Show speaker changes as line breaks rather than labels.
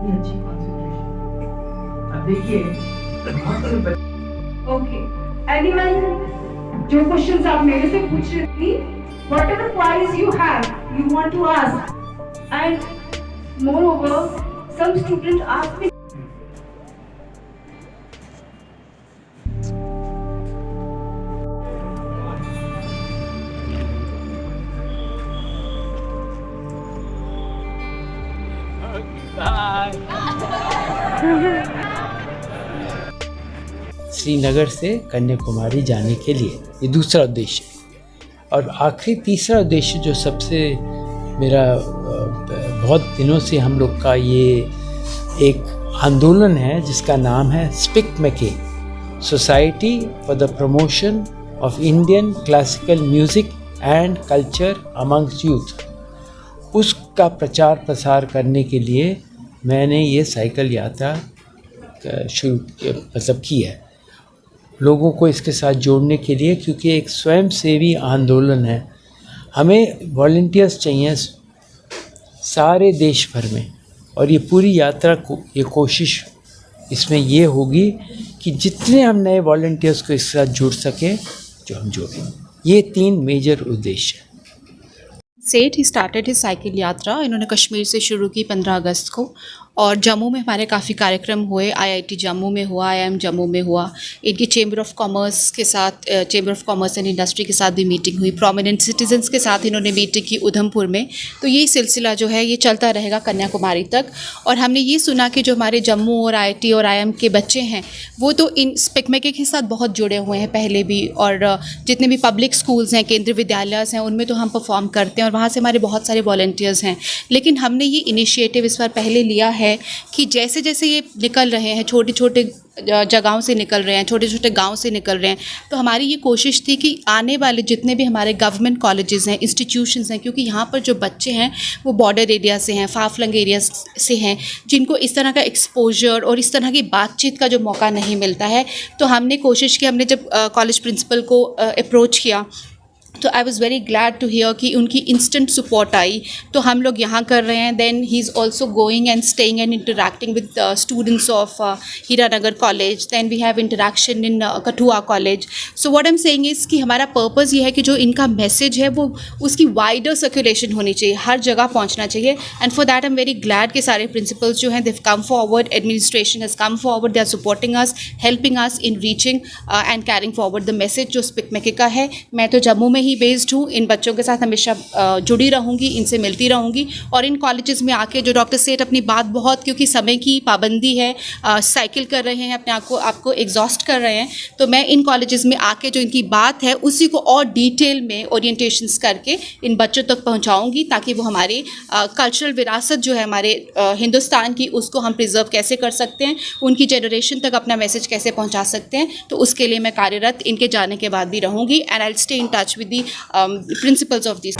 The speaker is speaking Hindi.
कितनी अच्छी कंसंट्रेशन। अब देखिए बहुत से
ओके, एनीवन जो क्वेश्चंस आप मेरे से पूछ रहे थी, whatever queries you have, you want to ask, and moreover, some students ask me.
Srinagar से कन्याकुमारी जाने के लिए, ये दूसरा उद्देश्य है। और आखिरी तीसरा उद्देश्य जो सबसे मेरा बहुत दिनों से हम लोग का ये एक आंदोलन है जिसका नाम है स्पिक मैके, society for the promotion of Indian classical music and culture amongst youth. उसका प्रचार प्रसार करने के लिए मैंने ये साइकिल यात्रा शुरू की है, लोगों को इसके साथ जोड़ने के लिए, क्योंकि एक स्वयंसेवी आंदोलन है। हमें वॉलंटियर्स चाहिए सारे देश भर में, और ये पूरी यात्रा को ये कोशिश इसमें ये होगी कि जितने हम नए वॉलंटियर्स को इसके साथ जोड़ सकें, जो हम जोड़ें। ये 3 मेजर उद्देश्य हैं।
सेठ ही स्टार्टेड हिज साइकिल यात्रा, इन्होंने कश्मीर से शुरू की 15 अगस्त को, और जम्मू में हमारे काफ़ी कार्यक्रम हुए। आईआईटी जम्मू में हुआ, आईआईएम जम्मू में हुआ, इनकी चेंबर ऑफ कॉमर्स के साथ, chamber of commerce and industry के साथ भी मीटिंग हुई। प्रोमिनेंट सिटीजन्स के साथ इन्होंने मीटिंग की उधमपुर में। तो ये सिलसिला जो है ये चलता रहेगा कन्याकुमारी तक। और हमने ये सुना कि जो हमारे जम्मू और आईआईटी और आईआईएम के बच्चे हैं वो तो इन स्पिक मैके के साथ बहुत जुड़े हुए हैं पहले भी, और जितने भी पब्लिक स्कूल्स हैं, केंद्रीय विद्यालय हैं, उनमें तो हम परफॉर्म करते हैं और वहाँ से हमारे बहुत सारे वॉलंटियर्स हैं। लेकिन हमने ये इनिशिएटिव इस बार पहले लिया है कि जैसे जैसे ये निकल रहे हैं, छोटे छोटे जगहों से निकल रहे हैं, छोटे छोटे गांव से निकल रहे हैं, तो हमारी ये कोशिश थी कि आने वाले जितने भी हमारे गवर्नमेंट कॉलेजेस हैं, इंस्टीट्यूशंस हैं, क्योंकि यहाँ पर जो बच्चे हैं वो बॉर्डर एरिया से हैं, फार फ्लंग एरिया से हैं, जिनको इस तरह का एक्सपोजर और इस तरह की बातचीत का जो मौका नहीं मिलता है, तो हमने कोशिश की। हमने जब कॉलेज प्रिंसिपल को अप्रोच किया तो I was very glad to hear कि उनकी इंस्टेंट सपोर्ट आई। तो हम लोग यहाँ कर रहे हैं। Then he is also going and staying and interacting with students of Hiranagar college. Then we have interaction in Kathua college. So what I am saying is कि हमारा पर्पज़ ये है कि जो इनका मैसेज है वो उसकी वाइडर सर्कुलेशन होनी चाहिए, हर जगह पहुँचना चाहिए। And for that I am very glad कि सारे प्रिंसिपल्स जो हैं, they come forward, administration has come forward, they are supporting us, helping us in reaching and carrying forward the message जो स्पिक मैके का है। मैं तो जम्मू में ही बेस्ड हूँ, इन बच्चों के साथ हमेशा जुड़ी रहूँगी, इनसे मिलती रहूँगी। और इन कॉलेजेस में आके जो डॉक्टर सेठ अपनी बात बहुत, क्योंकि समय की पाबंदी है, साइकिल कर रहे हैं, अपने आपको एग्जॉस्ट कर रहे हैं, तो मैं इन कॉलेजेस में आके जो इनकी बात है उसी को और डिटेल में ओरिएंटेशंस करके इन बच्चों तक पहुँचाऊँगी, ताकि वो हमारी कल्चरल विरासत जो है हमारे हिंदुस्तान की, उसको हम प्रिजर्व कैसे कर सकते हैं, उनकी जनरेशन तक अपना मैसेज कैसे पहुँचा सकते हैं। तो उसके लिए मैं कार्यरत इनके जाने के बाद भी रहूँगी, and I will stay in touch with the principles of these